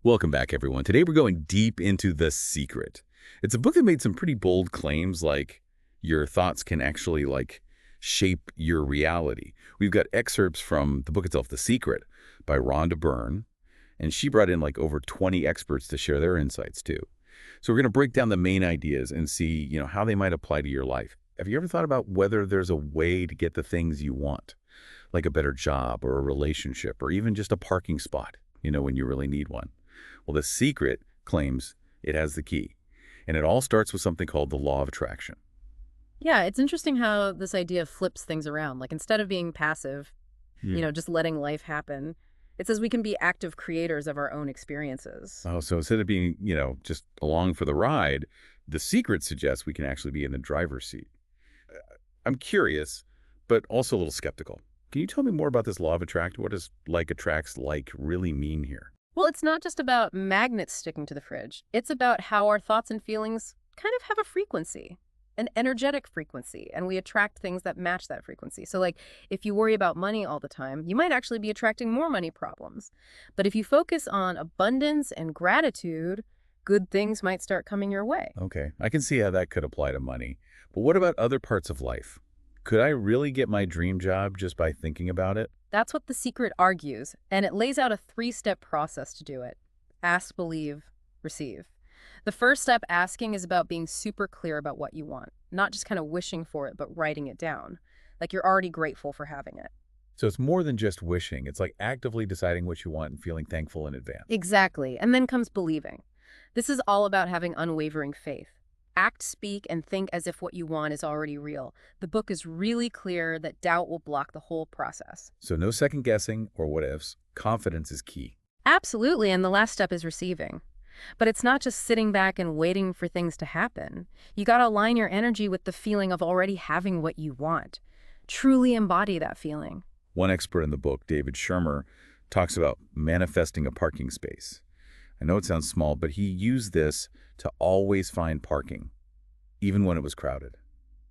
Welcome back, everyone. Today we're going deep into The Secret. It's a book that made some pretty bold claims like your thoughts can actually shape your reality. We've got excerpts from the book itself, The Secret, by Rhonda Byrne, and she brought in over 20 experts to share their insights too. So we're going to break down the main ideas and see, how they might apply to your life. Have you ever thought about whether there's a way to get the things you want, like a better job or a relationship or even just a parking spot, when you really need one? Well, The Secret claims it has the key, and it all starts with something called the law of attraction. Yeah, it's interesting how this idea flips things around. Like instead of being passive, Yeah. just letting life happen, it says we can be active creators of our own experiences. Oh, so instead of being, just along for the ride, The Secret suggests we can actually be in the driver's seat. I'm curious, but also a little skeptical. Can you tell me more about this law of attraction? What does like attracts like really mean here? Well, it's not just about magnets sticking to the fridge. It's about how our thoughts and feelings kind of have a frequency, an energetic frequency, and we attract things that match that frequency. So like if you worry about money all the time, you might actually be attracting more money problems. But if you focus on abundance and gratitude, good things might start coming your way. Okay, I can see how that could apply to money. But what about other parts of life? Could I really get my dream job just by thinking about it? That's what The Secret argues, and it lays out a three-step process to do it. Ask, believe, receive. The first step, asking, is about being super clear about what you want, not just kind of wishing for it, but writing it down. Like you're already grateful for having it. So it's more than just wishing. It's like actively deciding what you want and feeling thankful in advance. Exactly. And then comes believing. This is all about having unwavering faith. Act, speak, and think as if what you want is already real. The book is really clear that doubt will block the whole process. So no second guessing or what ifs. Confidence is key. Absolutely, and the last step is receiving. But it's not just sitting back and waiting for things to happen. You got to align your energy with the feeling of already having what you want. Truly embody that feeling. One expert in the book, David Shermer, talks about manifesting a parking space. I know it sounds small, but he used this to always find parking, even when it was crowded.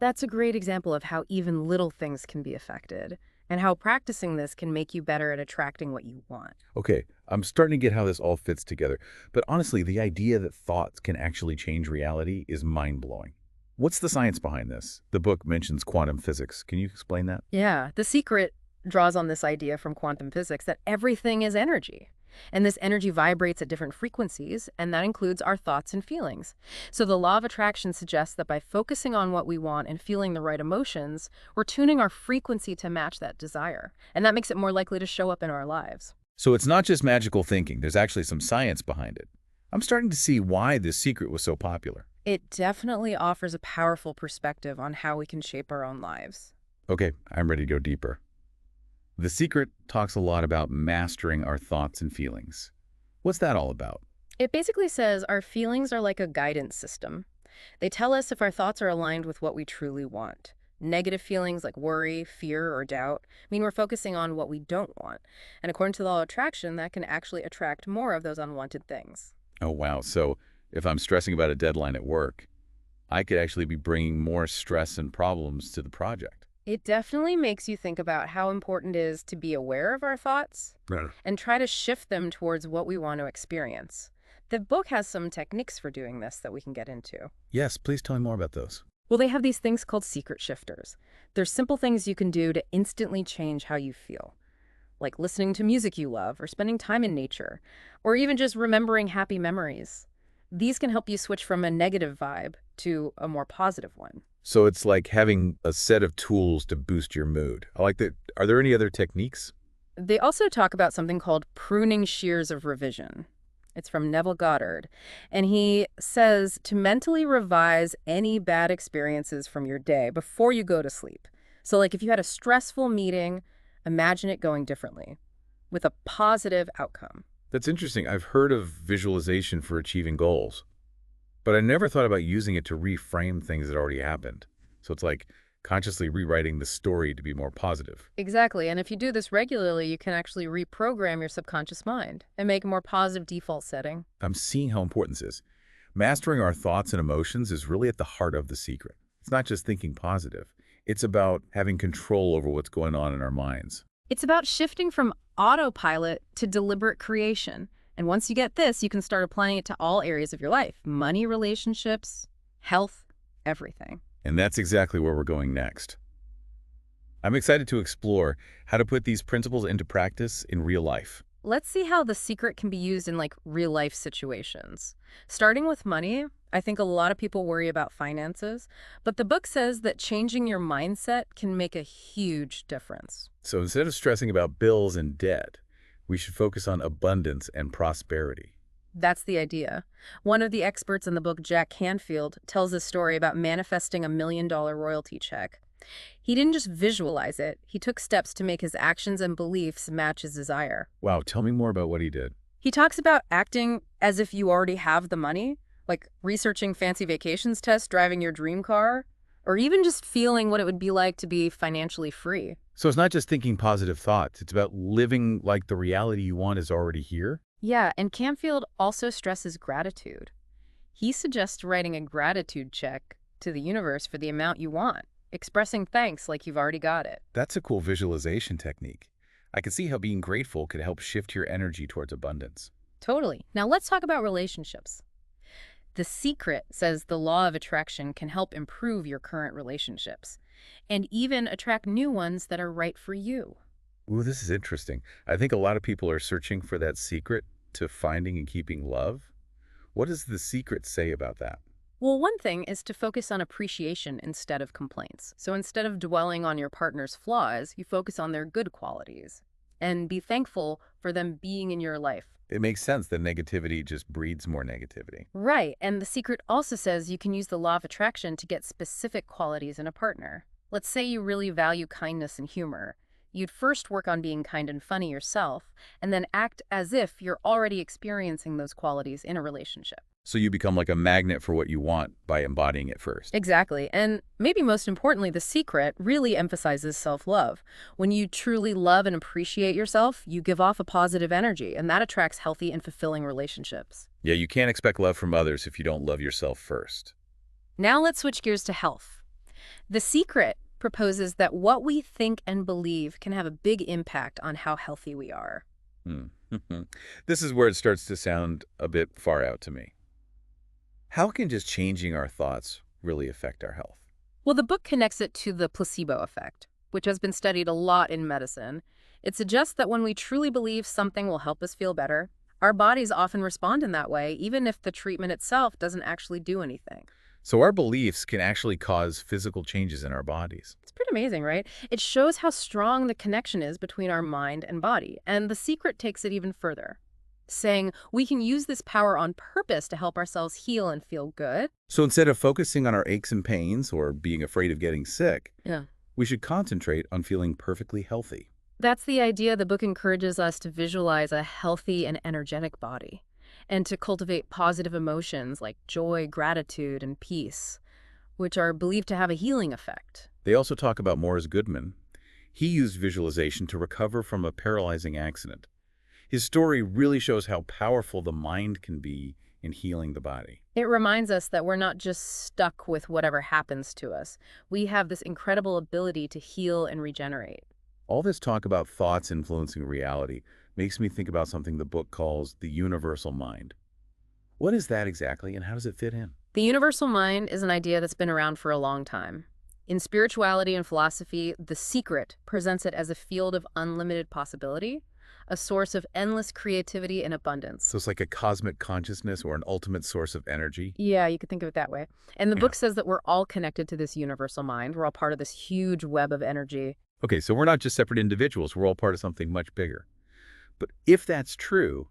That's a great example of how even little things can be affected, and how practicing this can make you better at attracting what you want. Okay, I'm starting to get how this all fits together. But honestly, the idea that thoughts can actually change reality is mind-blowing. What's the science behind this? The book mentions quantum physics. Can you explain that? Yeah, The Secret draws on this idea from quantum physics that everything is energy. And this energy vibrates at different frequencies, and that includes our thoughts and feelings. So the law of attraction suggests that by focusing on what we want and feeling the right emotions, we're tuning our frequency to match that desire. And that makes it more likely to show up in our lives. So it's not just magical thinking. There's actually some science behind it. I'm starting to see why this secret was so popular. It definitely offers a powerful perspective on how we can shape our own lives. Okay, I'm ready to go deeper. The Secret talks a lot about mastering our thoughts and feelings. What's that all about? It basically says our feelings are like a guidance system. They tell us if our thoughts are aligned with what we truly want. Negative feelings like worry, fear, or doubt mean we're focusing on what we don't want. And according to the law of attraction, that can actually attract more of those unwanted things. Oh, wow. So if I'm stressing about a deadline at work, I could actually be bringing more stress and problems to the project. It definitely makes you think about how important it is to be aware of our thoughts Right. and try to shift them towards what we want to experience. The book has some techniques for doing this that we can get into. Yes, please tell me more about those. Well, they have these things called secret shifters. They're simple things you can do to instantly change how you feel, like listening to music you love or spending time in nature, or even just remembering happy memories. These can help you switch from a negative vibe to a more positive one. So it's like having a set of tools to boost your mood. I like that. Are there any other techniques? They also talk about something called pruning shears of revision. It's from Neville Goddard. And he says to mentally revise any bad experiences from your day before you go to sleep. So like if you had a stressful meeting, imagine it going differently with a positive outcome. That's interesting. I've heard of visualization for achieving goals, but I never thought about using it to reframe things that already happened. So it's like consciously rewriting the story to be more positive. Exactly. And if you do this regularly, you can actually reprogram your subconscious mind and make a more positive default setting. I'm seeing how important this is. Mastering our thoughts and emotions is really at the heart of the secret. It's not just thinking positive. It's about having control over what's going on in our minds. It's about shifting from autopilot to deliberate creation. And once you get this, you can start applying it to all areas of your life: money, relationships, health, everything. And that's exactly where we're going next. I'm excited to explore how to put these principles into practice in real life. Let's see how the secret can be used in real life situations. Starting with money, I think a lot of people worry about finances, but the book says that changing your mindset can make a huge difference. So instead of stressing about bills and debt, we should focus on abundance and prosperity. That's the idea. One of the experts in the book, Jack Canfield, tells a story about manifesting $1 million royalty check. He didn't just visualize it, he took steps to make his actions and beliefs match his desire. Wow, tell me more about what he did. He talks about acting as if you already have the money, like researching fancy vacations tests, driving your dream car, or even just feeling what it would be like to be financially free. So it's not just thinking positive thoughts, it's about living like the reality you want is already here? Yeah, and Canfield also stresses gratitude. He suggests writing a gratitude check to the universe for the amount you want, expressing thanks like you've already got it. That's a cool visualization technique. I can see how being grateful could help shift your energy towards abundance. Totally. Now let's talk about relationships. The Secret says the law of attraction can help improve your current relationships and even attract new ones that are right for you. Ooh, this is interesting. I think a lot of people are searching for that secret to finding and keeping love. What does the secret say about that? Well, one thing is to focus on appreciation instead of complaints. So instead of dwelling on your partner's flaws, you focus on their good qualities and be thankful for them being in your life. It makes sense that negativity just breeds more negativity. Right, and The Secret also says you can use the law of attraction to get specific qualities in a partner. Let's say you really value kindness and humor. You'd first work on being kind and funny yourself, and then act as if you're already experiencing those qualities in a relationship. So you become like a magnet for what you want by embodying it first. Exactly. And maybe most importantly, The Secret really emphasizes self-love. When you truly love and appreciate yourself, you give off a positive energy, and that attracts healthy and fulfilling relationships. Yeah, you can't expect love from others if you don't love yourself first. Now let's switch gears to health. The Secret proposes that what we think and believe can have a big impact on how healthy we are. Hmm. This is where it starts to sound a bit far out to me. How can just changing our thoughts really affect our health? Well, the book connects it to the placebo effect, which has been studied a lot in medicine. It suggests that when we truly believe something will help us feel better, our bodies often respond in that way, even if the treatment itself doesn't actually do anything. So our beliefs can actually cause physical changes in our bodies. It's pretty amazing, right? It shows how strong the connection is between our mind and body, and The Secret takes it even further, saying we can use this power on purpose to help ourselves heal and feel good. So instead of focusing on our aches and pains or being afraid of getting sick, Yeah. we should concentrate on feeling perfectly healthy. That's the idea. The book encourages us to visualize a healthy and energetic body and to cultivate positive emotions like joy, gratitude, and peace, which are believed to have a healing effect. They also talk about Morris Goodman. He used visualization to recover from a paralyzing accident. His story really shows how powerful the mind can be in healing the body. It reminds us that we're not just stuck with whatever happens to us. We have this incredible ability to heal and regenerate. All this talk about thoughts influencing reality makes me think about something the book calls the universal mind. What is that exactly, and how does it fit in? The universal mind is an idea that's been around for a long time. In spirituality and philosophy, The Secret presents it as a field of unlimited possibility, a source of endless creativity and abundance. So it's like a cosmic consciousness or an ultimate source of energy? Yeah, you could think of it that way. And the Yeah. book says that we're all connected to this universal mind. We're all part of this huge web of energy. Okay, so we're not just separate individuals, we're all part of something much bigger. But if that's true,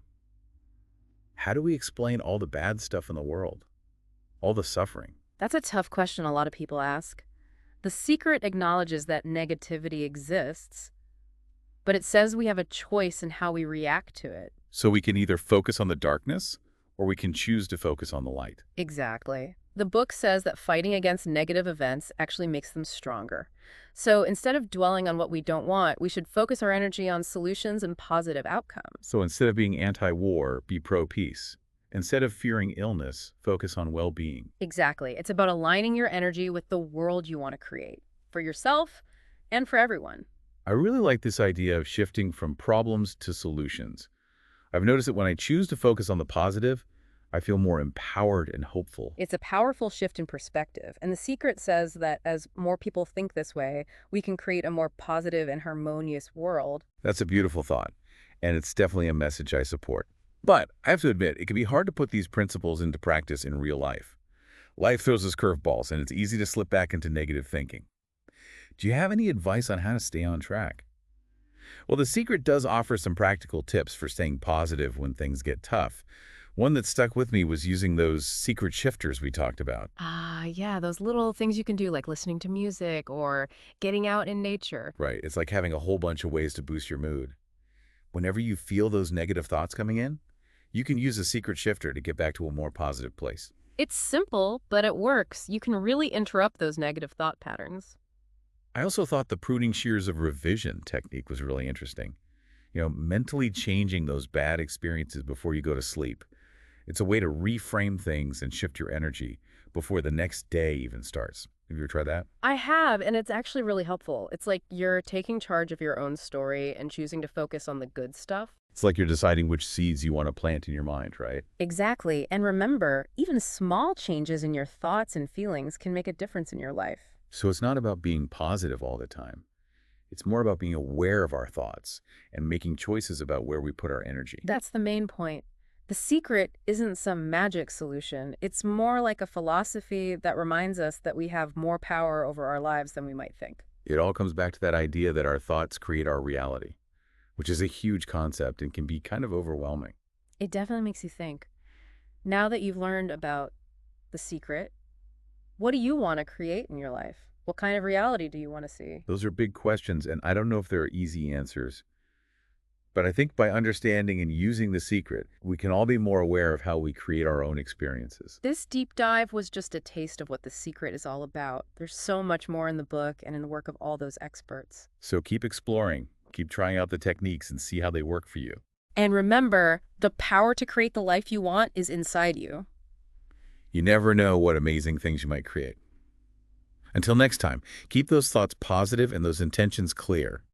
how do we explain all the bad stuff in the world? All the suffering? That's a tough question a lot of people ask. The Secret acknowledges that negativity exists, but it says we have a choice in how we react to it. So we can either focus on the darkness, or we can choose to focus on the light. Exactly. The book says that fighting against negative events actually makes them stronger. So instead of dwelling on what we don't want, we should focus our energy on solutions and positive outcomes. So instead of being anti-war, be pro-peace. Instead of fearing illness, focus on well-being. Exactly. It's about aligning your energy with the world you want to create for yourself and for everyone. I really like this idea of shifting from problems to solutions. I've noticed that when I choose to focus on the positive, I feel more empowered and hopeful. It's a powerful shift in perspective, and The Secret says that as more people think this way, we can create a more positive and harmonious world. That's a beautiful thought, and it's definitely a message I support. But I have to admit, it can be hard to put these principles into practice in real life. Life throws us curveballs, and it's easy to slip back into negative thinking. Do you have any advice on how to stay on track? Well, The Secret does offer some practical tips for staying positive when things get tough. One that stuck with me was using those secret shifters we talked about. Ah, yeah, those little things you can do like listening to music or getting out in nature. Right, it's like having a whole bunch of ways to boost your mood. Whenever you feel those negative thoughts coming in, you can use a secret shifter to get back to a more positive place. It's simple, but it works. You can really interrupt those negative thought patterns. I also thought the pruning shears of revision technique was really interesting. Mentally changing those bad experiences before you go to sleep. It's a way to reframe things and shift your energy before the next day even starts. Have you ever tried that? I have, and it's actually really helpful. It's like you're taking charge of your own story and choosing to focus on the good stuff. It's like you're deciding which seeds you want to plant in your mind, right? Exactly. And remember, even small changes in your thoughts and feelings can make a difference in your life. So it's not about being positive all the time. It's more about being aware of our thoughts and making choices about where we put our energy. That's the main point. The secret isn't some magic solution. It's more like a philosophy that reminds us that we have more power over our lives than we might think. It all comes back to that idea that our thoughts create our reality, which is a huge concept and can be kind of overwhelming. It definitely makes you think. Now that you've learned about the secret, what do you want to create in your life? What kind of reality do you want to see? Those are big questions, and I don't know if there are easy answers. But I think by understanding and using The Secret, we can all be more aware of how we create our own experiences. This deep dive was just a taste of what The Secret is all about. There's so much more in the book and in the work of all those experts. So keep exploring, keep trying out the techniques and see how they work for you. And remember, the power to create the life you want is inside you. You never know what amazing things you might create. Until next time, keep those thoughts positive and those intentions clear.